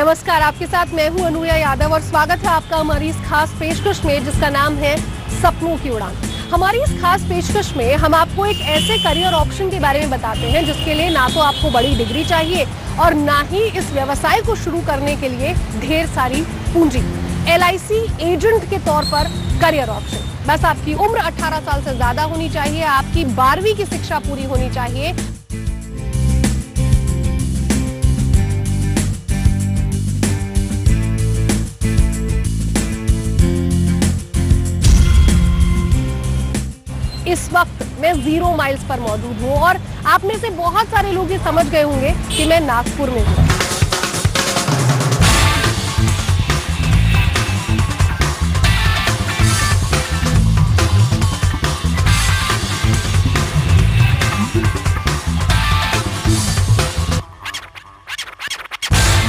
नमस्कार, आपके साथ मैं हूं अनुया यादव और स्वागत है आपका हमारी इस खास पेशकश में जिसका नाम है सपनों की उड़ान। हमारी इस खास पेशकश में हम आपको एक ऐसे करियर ऑप्शन के बारे में बताते हैं जिसके लिए ना तो आपको बड़ी डिग्री चाहिए और ना ही इस व्यवसाय को शुरू करने के लिए ढेर सारी पूंजी। LIC एजेंट के तौर पर करियर ऑप्शन, बस आपकी उम्र 18 साल से ज्यादा होनी चाहिए, आपकी 12वीं की शिक्षा पूरी होनी चाहिए। इस वक्त मैं 0 माइल्स पर मौजूद हूँ और आप में से बहुत सारे लोग ये समझ गए होंगे कि मैं नागपुर में हूँ।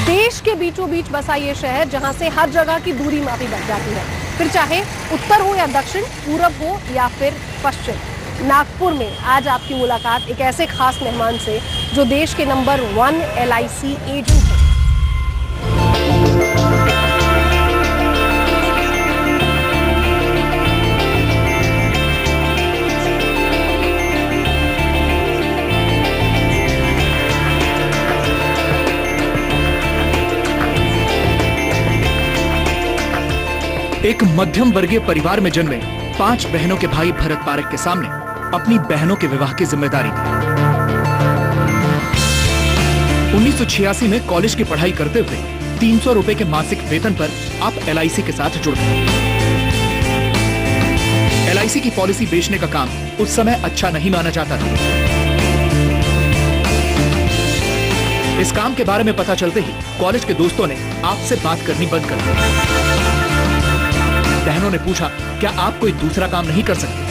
देश के बीचों बीच बसा ये शहर जहां से हर जगह की दूरी मापी बच जाती है, फिर चाहे उत्तर हो या दक्षिण, पूरब हो या फिर पश्चिम। नागपुर में आज आपकी मुलाकात एक ऐसे खास मेहमान से जो देश के नंबर 1 LIC एजेंट है। एक मध्यम वर्गीय परिवार में जन्मे 5 बहनों के भाई भरत पारेख के सामने अपनी बहनों के विवाह की जिम्मेदारी थी। 1986 में कॉलेज की पढ़ाई करते हुए 300 रुपए के मासिक वेतन पर आप LIC के साथ जुड़ गए। LIC की पॉलिसी बेचने का काम उस समय अच्छा नहीं माना जाता था। इस काम के बारे में पता चलते ही कॉलेज के दोस्तों ने आपसे बात करनी बंद कर दी। बहनों ने पूछा, क्या आप कोई दूसरा काम नहीं कर सकते?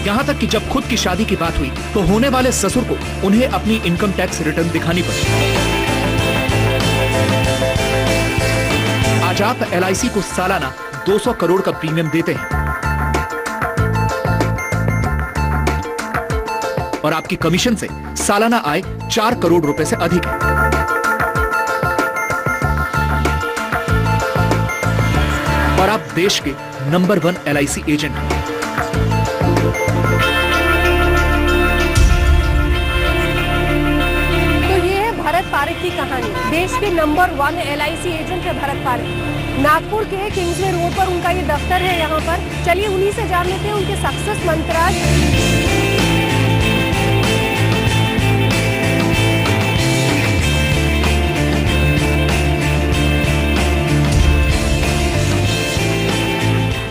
यहां तक कि जब खुद की शादी की बात हुई तो होने वाले ससुर को उन्हें अपनी इनकम टैक्स रिटर्न दिखानी पड़ी। आज आप LIC को सालाना 200 करोड़ का प्रीमियम देते हैं और आपकी कमीशन से सालाना आय 4 करोड़ रुपए से अधिक है। और आप देश के नंबर 1 LIC एजेंट हैं। तो ये है भरत पारेख की कहानी। देश के नंबर 1 LIC एजेंट है भरत पारेख। नागपुर के किंग्सवे रोड पर उनका ये दफ्तर है। यहाँ पर चलिए उन्हीं से जान लेते हैं उनके सक्सेस मंत्र।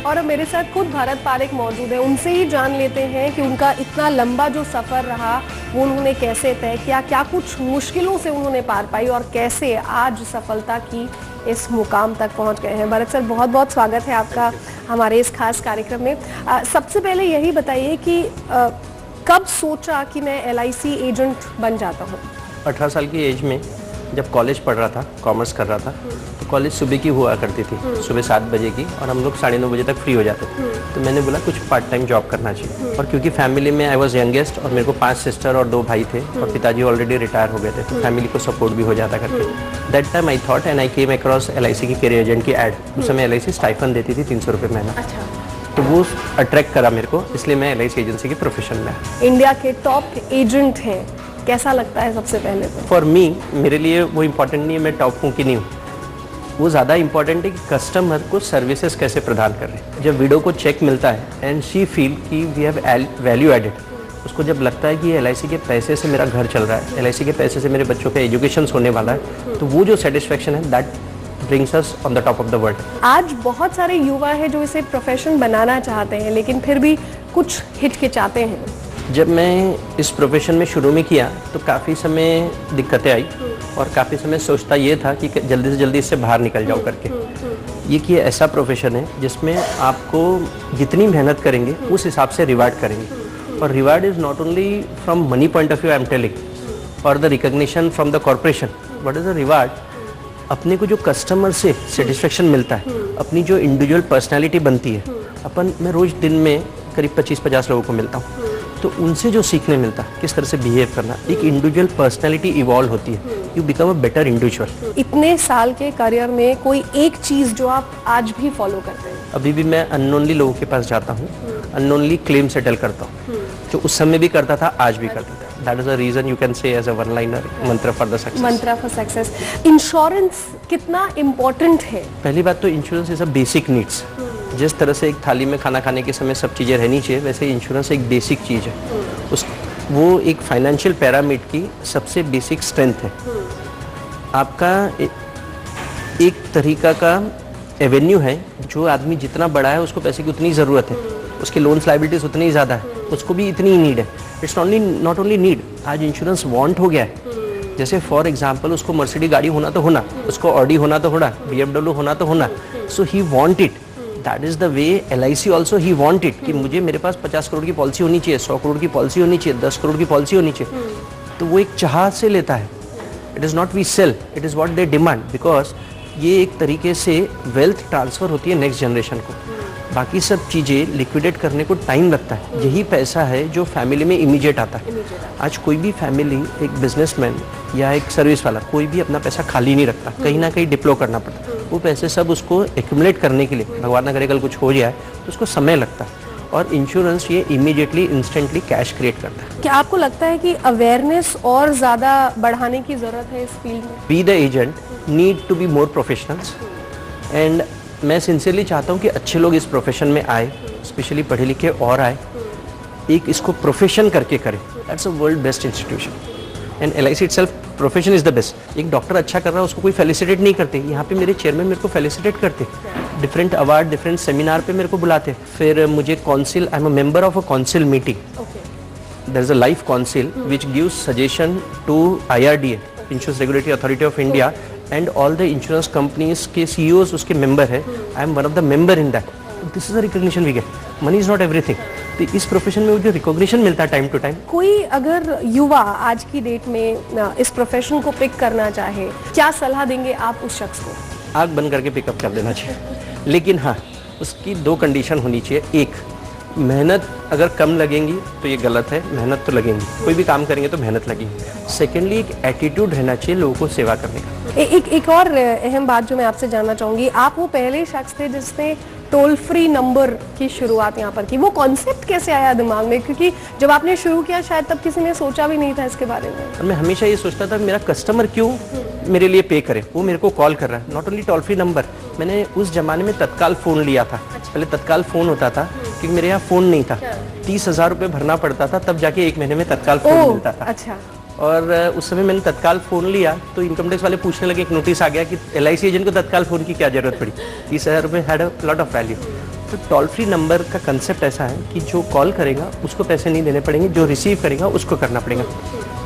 और मेरे साथ खुद भरत पारेख मौजूद है, उनसे ही जान लेते हैं कि उनका इतना लंबा जो सफर रहा वो उन्होंने कैसे तय किया, क्या कुछ मुश्किलों से उन्होंने पार पाई और कैसे आज सफलता की इस मुकाम तक पहुंच गए हैं। भरत सर, बहुत बहुत स्वागत है आपका हमारे इस खास कार्यक्रम में। सबसे पहले यही बताइए कि कब सोचा कि मैं LIC एजेंट बन जाता हूँ? 18 साल की एज में जब कॉलेज पढ़ रहा था, कॉमर्स कर रहा था, तो कॉलेज सुबह की हुआ करती थी, सुबह 7 बजे की, और हम लोग 9:30 बजे तक फ्री हो जाते थे। तो मैंने बोला कुछ पार्ट टाइम जॉब करना चाहिए। और क्योंकि फैमिली में आई वॉज यंगेस्ट और मेरे को 5 सिस्टर और 2 भाई थे और पिताजी ऑलरेडी रिटायर हो गए थे, तो फैमिली को सपोर्ट भी हो जाता करके that time I thought and I came across LIC की करियर एजेंट की एड। उस समय LIC स्टाइफन देती थी 300 रुपये महीना। तो वो अट्रैक्ट करा मेरे को, इसलिए मैं LIC एजेंसी के प्रोफेशन में। इंडिया के टॉप एजेंट हैं, कैसा लगता है? सबसे पहले तो फॉर मी, मेरे लिए वो इम्पोर्टेंट नहीं है मैं टॉप हूँ कि नहीं हूँ, वो ज़्यादा इम्पोर्टेंट है कि कस्टमर को सर्विसेज कैसे प्रदान कर रहे हैं। जब विडो को चेक मिलता है एंड शी फील कि वी हैव वैल्यू एडेड, उसको जब लगता है कि LIC के पैसे से मेरा घर चल रहा है, LIC के पैसे से मेरे बच्चों का एजुकेशन होने वाला है, तो वो जो सेटिस्फेक्शन है that brings us on the top of the world। आज बहुत सारे युवा हैं जो इसे प्रोफेशन बनाना चाहते हैं लेकिन फिर भी कुछ हिचकिचाते हैं। जब मैं इस प्रोफेशन में शुरू में किया तो काफ़ी समय दिक्कतें आई और काफ़ी समय सोचता ये था कि जल्दी से जल्दी इससे बाहर निकल जाओ करके। ये कि ऐसा प्रोफेशन है जिसमें आपको जितनी मेहनत करेंगे उस हिसाब से रिवार्ड करेंगे, और reward is not only from money point of view I am telling और the recognition from the corporation, what is the reward? अपने को जो कस्टमर से सेटिस्फेक्शन मिलता है, अपनी जो इंडिविजुअल पर्सनैलिटी बनती है। मैं रोज़ दिन में करीब 25-50 लोगों को मिलता हूँ, तो उनसे जो सीखने मिलता है किस तरह से बिहेव करना, एक इंडिविजुअल पर्सनैलिटी इवॉल्व होती है, you become a better individual. इतने साल के करियर में कोई एक चीज जो आप आज भी फॉलो करते हैं? अभी भी मैं अननोनली लोगों के पास जाता हूँ, अननोनली क्लेम सेटल करता हूँ, जो उस समय भी करता था आज भी करता था। That is a reason you can say as a one liner mantra for the success. Mantra for success. Insurance कितना इम्पोर्टेंट है? पहली बात तो insurance is a basic needs. जिस तरह से एक थाली में खाना खाने के समय सब चीज़ें रहनी चाहिए, वैसे इंश्योरेंस एक बेसिक चीज़ है। वो एक फाइनेंशियल पैरामिड की सबसे बेसिक स्ट्रेंथ है। आपका एक तरीका का एवेन्यू है, जो आदमी जितना बड़ा है उसको पैसे की उतनी ज़रूरत है, उसके लोन्स लाइबिलिटीज उतनी ही ज़्यादा है, उसको भी इतनी ही नीड है। इट्स नॉट ओनली नीड, आज इंश्योरेंस वांट हो गया है। जैसे फॉर एग्जांपल उसको मर्सिडीज गाड़ी होना तो होना, उसको ऑडी होना तो होना, BMW होना तो होना, so he want it. That is the way LIC also he want it कि मुझे मेरे पास 50 करोड़ की पॉलिसी होनी चाहिए, 100 करोड़ की पॉलिसी होनी चाहिए, 10 करोड़ की पॉलिसी होनी चाहिए। तो वो एक चाह से लेता है। It is not we sell, it is what they demand, because ये एक तरीके से वेल्थ ट्रांसफ़र होती है नेक्स्ट जनरेशन को। बाकी सब चीज़ें लिक्विडेट करने को टाइम लगता है। यही पैसा है जो फैमिली में इमीडिएट आता है। आज कोई भी फैमिली, एक बिजनेसमैन या एक सर्विस वाला, कोई भी अपना पैसा खाली नहीं रखता, कहीं ना कहीं डिप्लो करना पड़ता है। वो पैसे सब उसको एक्यूमुलेट करने के लिए, भगवान ना करे कल कुछ हो जाए तो उसको समय लगता है, और इंश्योरेंस ये इमीडिएटली इंस्टेंटली कैश क्रिएट करता है। क्या आपको लगता है कि अवेयरनेस और ज़्यादा बढ़ाने की ज़रूरत है इस फील्ड में? Be the agent need to be more professionals, and मैं सिंसियरली चाहता हूँ कि अच्छे लोग इस प्रोफेशन में आए, स्पेशली पढ़े लिखे और आए, एक इसको प्रोफेशन करके करें। That's a world best institution, and LIC itself profession is the best. एक डॉक्टर अच्छा कर रहा है उसको कोई फेलिसिटेट नहीं करते। यहाँ पे मेरे चेयरमैन मेरे को फेलिसिटेट करते, डिफरेंट अवार्ड, डिफरेंट सेमिनार पे मेरे को बुलाते। फिर मुझे council, I am a member of a council meeting, there is a life council which gives suggestion to IRDA, insurance regulatory authority of India, and all the insurance companies के CEOs उसके member है। I am one of the member in that. This is a recognition we get. Money is not everything. तो इस profession में जो recognition मिलता है time to time. कोई अगर युवा आज की डेट में इस प्रोफेशन को पिक करना चाहे, क्या सलाह देंगे आप उस शख्स को? आग बंद करके पिकअप कर देना चाहिए, लेकिन हाँ, उसकी 2 कंडीशन होनी चाहिए। एक, मेहनत अगर कम लगेंगी तो ये गलत है, मेहनत तो लगेंगी, कोई भी काम करेंगे तो मेहनत लगेगी। सेकेंडली, एक एटीट्यूड रहना चाहिए लोगों को सेवा करने का। एक और अहम बात जो मैं आपसे जानना चाहूँगी, आप वो पहले शख्स थे जिसने टोल फ्री नंबर की शुरुआत यहाँ पर की। वो कॉन्सेप्ट कैसे आया दिमाग में? क्योंकि जब आपने शुरू किया शायद तब किसी ने सोचा भी नहीं था इसके बारे में। और मैं हमेशा ये सोचता था मेरा कस्टमर क्यों मेरे लिए पे करे, वो मेरे को कॉल कर रहा है। Not only toll free number, मैंने उस जमाने में तत्काल फ़ोन लिया था। पहले तत्काल फ़ोन होता था क्योंकि मेरे यहाँ फ़ोन नहीं था, 30,000 रुपये भरना पड़ता था, तब जाके 1 महीने में तत्काल फ़ोन मिलता था। अच्छा। और उस समय मैंने तत्काल फ़ोन लिया तो इनकम टैक्स वाले पूछने लगे, एक नोटिस आ गया कि LIC एजेंट को तत्काल फ़ोन की क्या ज़रूरत पड़ी। 30,000 रुपये had a lot of value. तो टोल फ्री नंबर का कंसेप्ट ऐसा है कि जो कॉल करेगा उसको पैसे नहीं देने पड़ेंगे, जो रिसीव करेगा उसको करना पड़ेगा।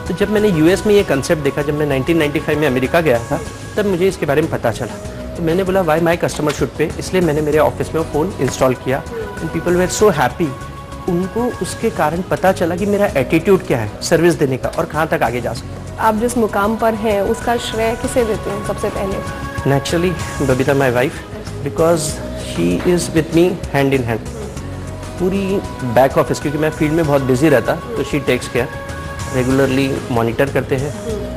तो जब मैंने US में ये कंसेप्ट देखा, जब मैं 1995 में अमेरिका गया था, तब मुझे इसके बारे में पता चला। तो मैंने बोला why my customer should pay, इसलिए मैंने मेरे ऑफिस में वो फ़ोन इंस्टॉल किया, and people were so happy. उनको उसके कारण पता चला कि मेरा एटीट्यूड क्या है सर्विस देने का और कहाँ तक आगे जा सकता है। आप जिस मुकाम पर हैं उसका श्रेय किसे देते हैं सबसे पहले? Naturally Babita my wife, because she is with me hand in hand. पूरी बैक ऑफिस, क्योंकि मैं फील्ड में बहुत बिजी रहता, तो she takes care, regularly monitor करते हैं।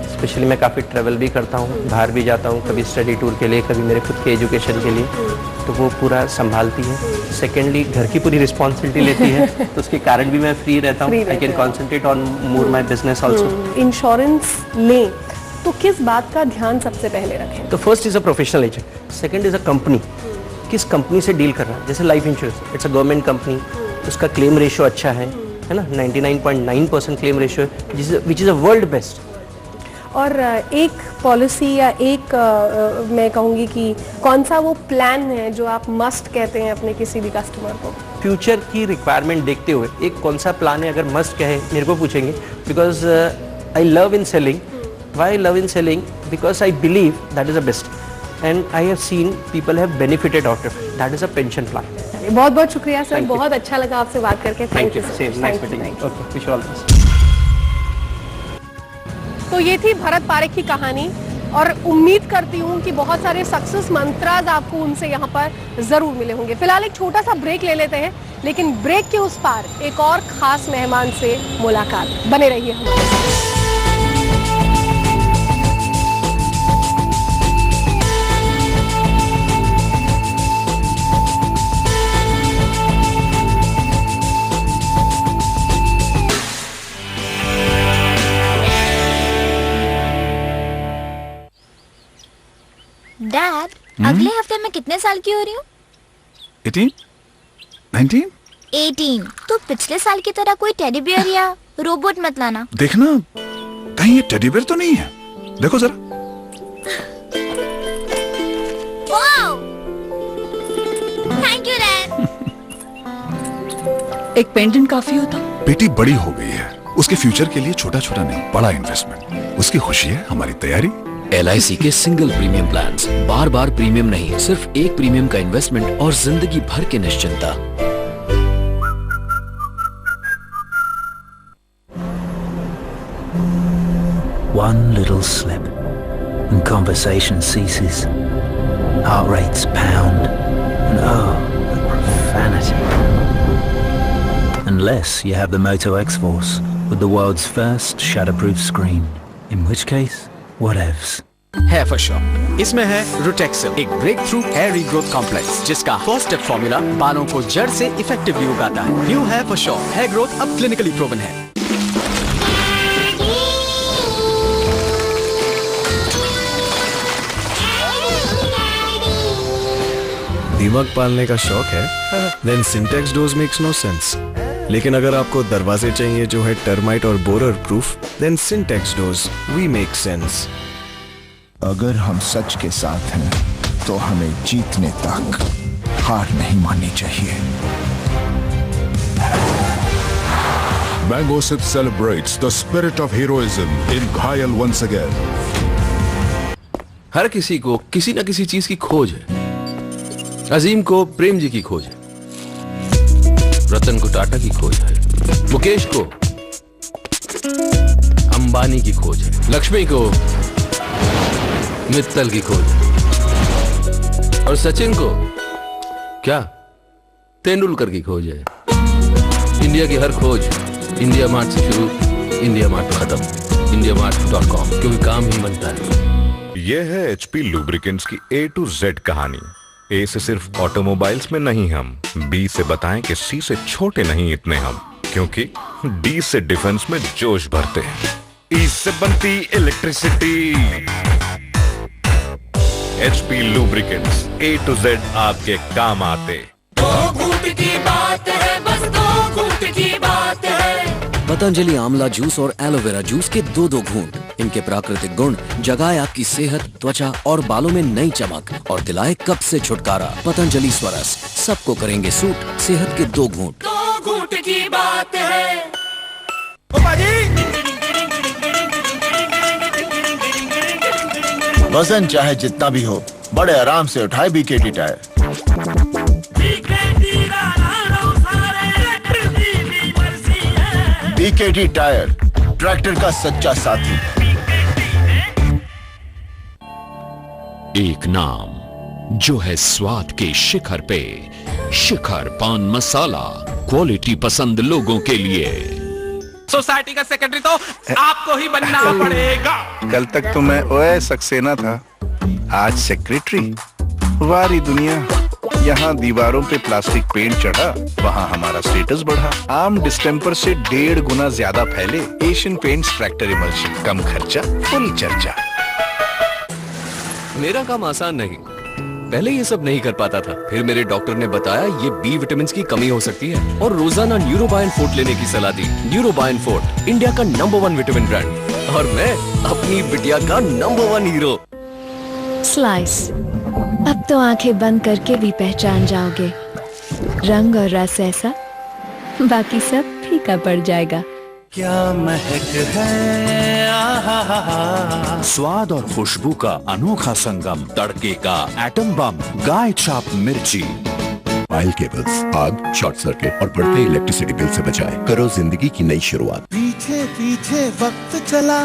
स्पेशली मैं काफ़ी ट्रैवल भी करता हूँ, बाहर भी जाता हूँ, कभी स्टडी टूर के लिए, कभी मेरे खुद के एजुकेशन के लिए, तो वो पूरा संभालती है। सेकेंडली घर की पूरी रिस्पॉन्सिबिलिटी लेती है, तो उसके कारण भी मैं फ्री रहता हूँ। I can concentrate on more my business also. Insurance लें तो किस बात का ध्यान सबसे पहले रखें? तो first is a professional agent, second is a company, किस कंपनी से डील कर रहा है। जैसे life insurance, it's a government company, उसका क्लेम रेशियो अच्छा है ना, 99.9% क्लेम रेशियो है, which is a world best. और एक पॉलिसी या एक मैं कहूँगी कि कौन सा वो प्लान है जो आप मस्ट कहते हैं अपने किसी भी कस्टमर को? फ्यूचर की रिक्वायरमेंट देखते हुए एक कौन सा प्लान है, अगर मस्ट कहे मेरे को पूछेंगे, because I love in selling. Why I love in selling? Because I believe that is a best, and I have seen people have benefited out of it. That is a pension plan. बहुत बहुत शुक्रिया sir, बहुत अच्छा लगा आपसे बात करके। Thank you. Same, nice meeting you. Okay, wish you all the best. तो ये थी भरत पारेख की कहानी। और उम्मीद करती हूँ कि बहुत सारे सक्सेस मंत्राज आपको उनसे यहाँ पर जरूर मिले होंगे। फिलहाल एक छोटा सा ब्रेक ले लेते हैं, लेकिन ब्रेक के उस पार एक और खास मेहमान से मुलाकात। बने रहिए हमारे साथ। डैड, अगले हफ्ते मैं कितने साल की हो रही हूँ? 18? 19? 18। तो पिछले साल की तरह कोई टेडी बियर या रोबोट मत लाना। देखना कहीं ये टेडी बियर तो नहीं है। देखो जरा। Thank you dad. एक पेंडेंट काफी होता। बेटी बड़ी हो गई है, उसके फ्यूचर के लिए छोटा छोटा नहीं, बड़ा इन्वेस्टमेंट। उसकी खुशी है हमारी तैयारी। LIC के सिंगल प्रीमियम प्लान्स, बार बार प्रीमियम नहीं, सिर्फ एक प्रीमियम का इन्वेस्टमेंट और जिंदगी भर की निश्चिंता। One little slip and conversation ceases. Heart rates pound and oh, the profanity. Unless you have the Moto X-Force with the world's first shatterproof screen, in which case whatevs. है for इसमें है Rotexil, एक break through hair regrowth complex, जिसका first step formula बालों को जड़ से effectively उगाता है। न्यू है फॉर श्योर, हेयर ग्रोथ अब क्लिनिकली प्रूवन है। दीमक पालने का शौक है? Then Syntex dose makes no sense. लेकिन अगर आपको दरवाजे चाहिए जो है टर्माइट और borer proof, then Syntex dose we make sense. अगर हम सच के साथ हैं तो हमें जीतने तक हार नहीं माननी चाहिए। Mango Sip celebrates the spirit of heroism in Ghayal once again. हर किसी को किसी न किसी चीज की खोज है। अजीम को प्रेम जी की खोज है, रतन को टाटा की खोज है, मुकेश को अंबानी की खोज है, लक्ष्मी को मित्तल की खोज है, और सचिन को क्या तेंदुलकर की खोज है। इंडिया की हर खोज इंडिया मार्ट से शुरू, इंडिया मार्ट खत्म, indiamart.com, क्योंकि काम ही बनता है। यह है HP लुब्रिकेंट्स की A to Z कहानी। A से सिर्फ ऑटोमोबाइल्स में नहीं हम, B से बताएं कि C से छोटे नहीं इतने हम, क्योंकि D से डिफेंस में जोश भरते हैं, E से बनती electricity. HP lubricants A to Z आपके काम आते। दो घूंट की बात है, बस दो घूंट की बात है। पतंजलि आंवला जूस और एलोवेरा जूस के दो घूंट, इनके प्राकृतिक गुण जगाए आपकी सेहत, त्वचा और बालों में नई चमक और दिलाए कब्ज से छुटकारा। पतंजलि स्वरस, सबको करेंगे सूट, सेहत के दो घूंट। दो घूंट की बात है। वजन चाहे जितना भी हो, बड़े आराम से उठाए BKT tyre. BKT tyre, tractor का सच्चा साथी। एक नाम जो है स्वाद के शिखर पे, शिखर पान मसाला, क्वालिटी पसंद लोगों के लिए। सोसाइटी का सेक्रेटरी तो आपको ही बनना पड़ेगा। कल तक तो मैं ओए सक्सेना था, आज सेक्रेटरी। वारी दुनिया, यहाँ दीवारों पे प्लास्टिक पेंट चढ़ा, वहाँ हमारा स्टेटस बढ़ा। आम डिस्टेम्पर से 1.5 गुना ज्यादा फैले एशियन पेंट्स ट्रैक्टर इमल्शन, कम खर्चा फुल चर्चा। मेरा काम आसान नहीं, पहले ये सब नहीं कर पाता था, फिर मेरे डॉक्टर ने बताया ये B विटामिन की कमी हो सकती है और रोजाना न्यूरोबायन फोर्ट लेने की सलाह दी। न्यूरोबायन फोर्ट, इंडिया का नंबर 1 विटामिन ब्रांड, और मैं अपनी बिटिया का नंबर 1 हीरो। स्लाइस, अब तो आंखें बंद करके भी पहचान जाओगे। रंग और रस ऐसा, बाकी सब फीका पड़ जाएगा। क्या महक है, आहा, स्वाद और खुशबू का अनोखा संगम, तड़के का एटम बम, गाय छाप मिर्ची। मोबाइल केबल्स, आग, शॉर्ट सर्किट और बढ़ते इलेक्ट्रिसिटी बिल से बचाएं। करो जिंदगी की नई शुरुआत। पीछे पीछे वक्त चला,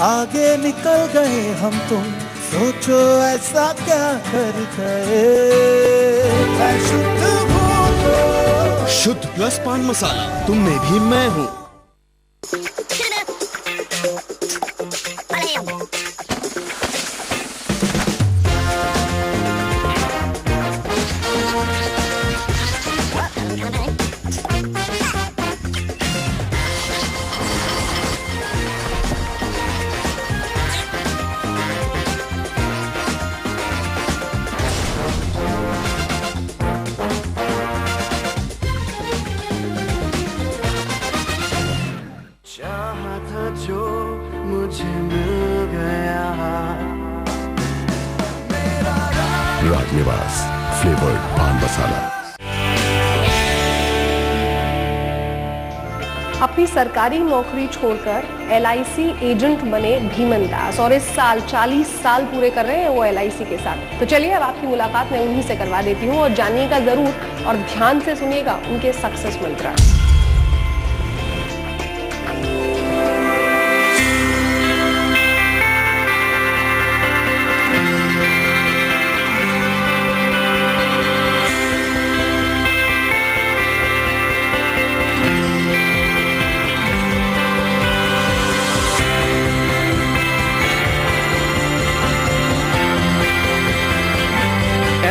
आगे निकल गए हम तुम, सोचो ऐसा क्या कर गए, मैं शुद्ध हूँ तो। शुद्ध प्लस पान मसाला, तुम में भी मैं हूँ। जो मुझे मिल गया। राजनिवास फ्लेवर्ड पान मसाला। अपनी सरकारी नौकरी छोड़कर LIC एजेंट बने भीमन दास और इस साल 40 साल पूरे कर रहे हैं वो LIC के साथ। तो चलिए अब आपकी मुलाकात मैं उन्हीं से करवा देती हूँ और जानिएगा जरूर और ध्यान से सुनिएगा उनके सक्सेस मंत्र।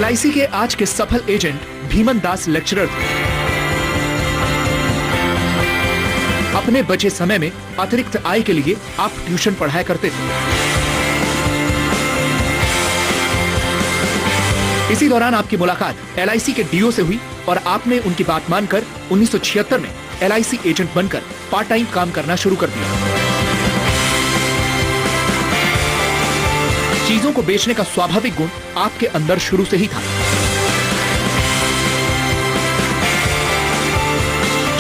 LIC के आज के सफल एजेंट भीमन दास लेक्चरर थे। अपने बचे समय में अतिरिक्त आय के लिए आप ट्यूशन पढ़ाया करते थे। इसी दौरान आपकी मुलाकात LIC के DO से हुई और आपने उनकी बात मानकर 1976 में LIC एजेंट बनकर पार्ट टाइम काम करना शुरू कर दिया। चीजों को बेचने का स्वाभाविक गुण आपके अंदर शुरू से ही था।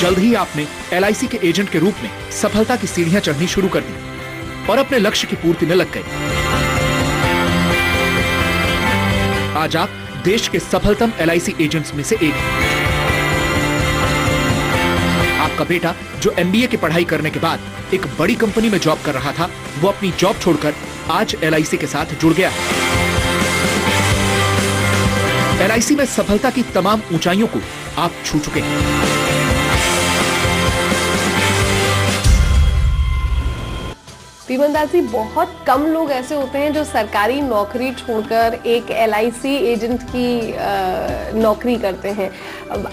जल्द ही आपने LIC के एजेंट के रूप में सफलता की सीढ़ियां चढ़नी शुरू कर दी और अपने लक्ष्य की पूर्ति में लग गए। आज आप देश के सफलतम LIC एजेंट्स में से एक हैं। आपका बेटा जो MBA की पढ़ाई करने के बाद एक बड़ी कंपनी में जॉब कर रहा था, वो अपनी जॉब छोड़कर आज LIC के साथ जुड़ गया है। LIC में सफलता की तमाम ऊंचाइयों को आप छू चुके हैं। भीमन दास जी, बहुत कम लोग ऐसे होते हैं जो सरकारी नौकरी छोड़कर एक LIC एजेंट की नौकरी करते हैं।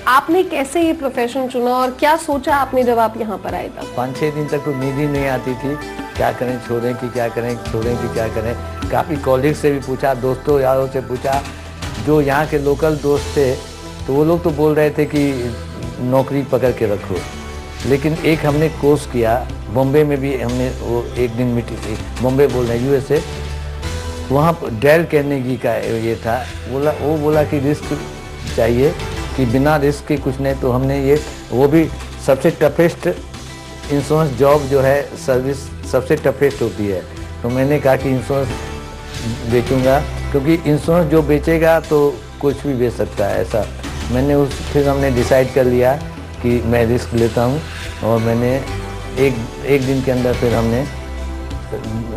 आपने कैसे ये प्रोफेशन चुना और क्या सोचा आपने जब आप यहाँ पर आए तब? 5-6 दिन तक तो नींद ही नहीं आती थी, क्या करें, छोड़ें कि क्या करें, छोड़ें कि क्या करें। काफ़ी कॉलेज से भी पूछा, दोस्तों यारों से पूछा, जो यहाँ के लोकल दोस्त थे तो वो लोग तो बोल रहे थे कि नौकरी पकड़ के रखो। लेकिन एक हमने कोर्स किया बॉम्बे में भी, हमने वो एक दिन मीटिंग थी, बॉम्बे बोल रहे हैं USA, वहाँ डेल कार्नेगी का ये था, वो बोला कि रिस्क चाहिए, कि बिना रिस्क के कुछ नहीं। तो हमने ये, वो भी सबसे टफेस्ट इंश्योरेंस जॉब जो है, सर्विस सबसे टफेस्ट होती है। तो मैंने कहा कि इंश्योरेंस बेचूंगा, क्योंकि इंश्योरेंस जो बेचेगा तो कुछ भी बेच सकता है, ऐसा मैंने फिर हमने डिसाइड कर लिया कि मैं रिस्क लेता हूँ। और मैंने एक दिन के अंदर फिर हमने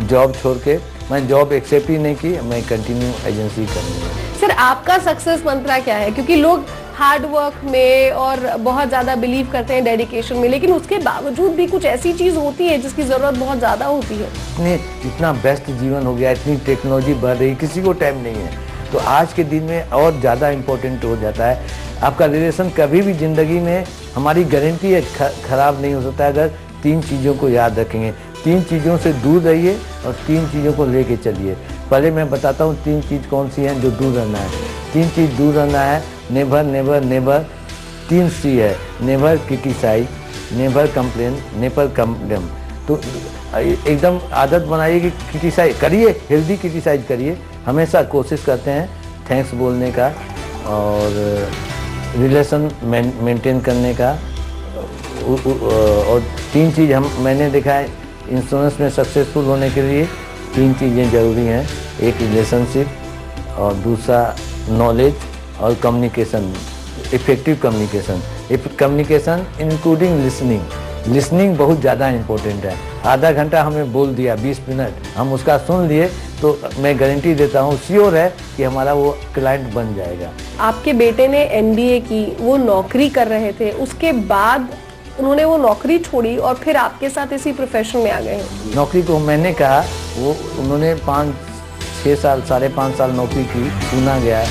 जॉब छोड़ के, मैं जॉब एक्सेप्ट ही नहीं की, मैं कंटिन्यू एजेंसी करनी। सर, आपका सक्सेस मंत्र क्या है? क्योंकि लोग हार्ड वर्क में और बहुत ज़्यादा बिलीव करते हैं डेडिकेशन में, लेकिन उसके बावजूद भी कुछ ऐसी चीज़ होती है जिसकी ज़रूरत बहुत ज़्यादा होती है। इतना बेस्ट जीवन हो गया, इतनी टेक्नोलॉजी बढ़ रही, किसी को टाइम नहीं है। तो आज के दिन में और ज़्यादा इम्पोर्टेंट हो जाता है आपका रिलेशन। कभी भी ज़िंदगी में हमारी गारंटी है खराब नहीं हो सकता है, अगर 3 चीज़ों को याद रखेंगे। 3 चीज़ों से दूर रहिए और 3 चीज़ों को लेके चलिए। पहले मैं बताता हूँ 3 चीज़ कौन सी हैं जो दूर रहना है। 3 चीज़ दूर रहना है, नेवर नेवर नेवर। 3 C है, never criticise, never complain, never condemn. तो एकदम आदत बनाइए कि क्रिटिसाइज करिए, हेल्दी क्रिटिसाइज करिए। हमेशा कोशिश करते हैं थैंक्स बोलने का और रिलेशन मेंटेन करने का। और 3 चीज़ मैंने देखा है इंश्योरेंस में सक्सेसफुल होने के लिए 3 चीज़ें ज़रूरी हैं। एक रिलेशनशिप और दूसरा नॉलेज और communication, effective communication. Communication including listening बहुत ज़्यादा इम्पोर्टेंट है। आधा घंटा हमें बोल दिया, 20 मिनट हम उसका सुन लिए, तो मैं गारंटी देता हूँ, श्योर है कि हमारा वो क्लाइंट बन जाएगा। आपके बेटे ने MBA की, वो नौकरी कर रहे थे, उसके बाद उन्होंने वो नौकरी छोड़ी और फिर आपके साथ इसी प्रोफेशन में आ गए हैं। नौकरी को मैंने कहा, वो उन्होंने 5-6 साल 5.5 साल नौकरी की, चुना गया।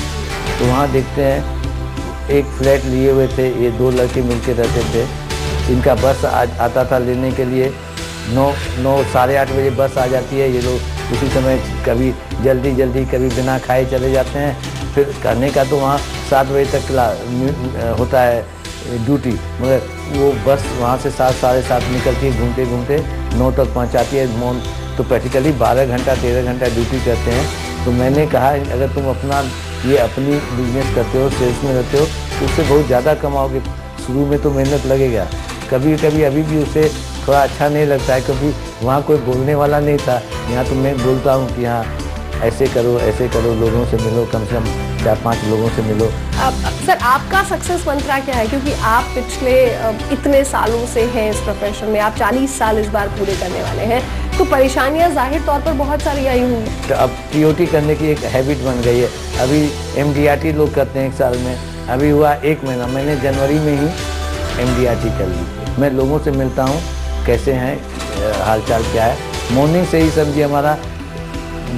तो वहाँ देखते हैं एक फ्लैट लिए हुए थे, ये 2 लड़के मिलके रहते थे। इनका बस आता था लेने के लिए, 9 साढ़े 8 बजे बस आ जाती है। ये लोग उसी समय कभी जल्दी कभी बिना खाए चले जाते हैं। फिर करने का तो वहाँ 7 बजे तक होता है ड्यूटी, मगर वो बस वहाँ से 7 साढ़े 7 निकलती है, घूमते घूमते 9 तक पहुँचाती है। तो प्रैक्टिकली 12 घंटा 13 घंटा ड्यूटी करते हैं। तो मैंने कहा अगर तुम अपनी बिजनेस करते हो, सेल्स में रहते हो, तो उससे बहुत ज़्यादा कमाओगे। शुरू में तो मेहनत लगेगा, कभी कभी अभी भी उसे थोड़ा अच्छा नहीं लगता है, क्योंकि वहाँ कोई बोलने वाला नहीं था। यहाँ तो मैं बोलता हूँ कि हाँ ऐसे करो, लोगों से मिलो, कम से कम 4-5 लोगों से मिलो। सर, आपका सक्सेस मंत्रा क्या है? क्योंकि आप पिछले इतने सालों से हैं इस प्रोफेशन में, आप 40 साल इस बार पूरे करने वाले हैं, तो परेशानियां जाहिर तौर पर बहुत सारी आई होंगी। तो अब TOT करने की एक हैबिट बन गई है। अभी MDRT लोग करते हैं 1 साल में, अभी हुआ 1 महीना, मैंने जनवरी में ही MDRT कर ली। मैं लोगों से मिलता हूँ, कैसे हैं, हालचाल क्या है। मॉर्निंग से ही समझिए हमारा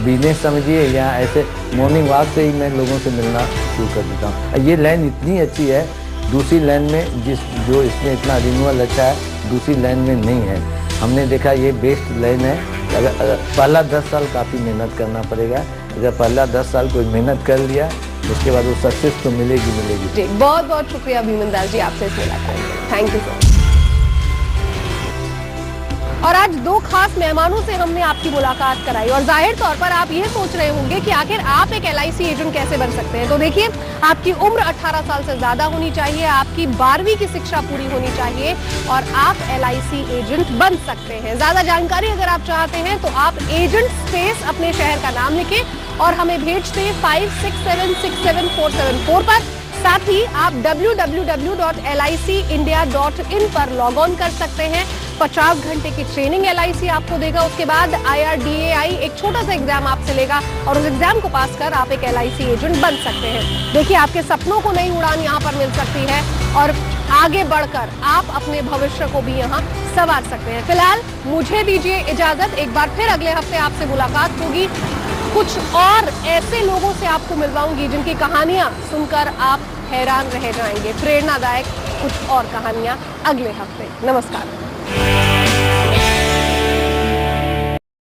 बिजनेस समझिए, या ऐसे मॉर्निंग वॉक से ही मैं लोगों से मिलना शुरू कर देता हूँ। ये लाइन इतनी अच्छी है, दूसरी लाइन में जो इसमें इतना रिन्यूअल अच्छा है, दूसरी लाइन में नहीं है। हमने देखा ये बेस्ट लाइन है। अगर पहला 10 साल काफ़ी मेहनत करना पड़ेगा। अगर पहला 10 साल कोई मेहनत कर लिया, उसके बाद वो सक्सेस तो मिलेगी। जी, बहुत बहुत शुक्रिया भीमन दास जी, आपसे इस मुलाकात के लिए। Thank you so much. और आज 2 खास मेहमानों से हमने आपकी मुलाकात कराई, और जाहिर तौर पर आप ये सोच रहे होंगे कि आखिर आप एक LIC एजेंट कैसे बन सकते हैं। तो देखिए, आपकी उम्र 18 साल से ज्यादा होनी चाहिए, आपकी 12वीं की शिक्षा पूरी होनी चाहिए, और आप LIC एजेंट बन सकते हैं। ज्यादा जानकारी अगर आप चाहते हैं तो आप एजेंट स्पेस अपने शहर का नाम लिखें और हमें भेज दें 56767474 पर। साथ ही आप www.licindia.in पर लॉग ऑन कर सकते हैं। 50 घंटे की ट्रेनिंग LIC आपको देगा, उसके बाद IRDAI एक छोटा सा एग्जाम आपसे लेगा, और उस एग्जाम को पास कर आप एक LIC एजेंट बन सकते हैं। देखिए, आपके सपनों को नई उड़ान यहाँ पर मिल सकती है, और आगे बढ़कर आप अपने भविष्य को भी यहाँ संवार सकते हैं। फिलहाल मुझे दीजिए इजाजत, एक बार फिर अगले हफ्ते आपसे मुलाकात होगी। कुछ और ऐसे लोगों से आपको मिलवाऊंगी जिनकी कहानियां सुनकर आप हैरान रह जाएंगे। प्रेरणादायक कुछ और कहानियां अगले हफ्ते। नमस्कार।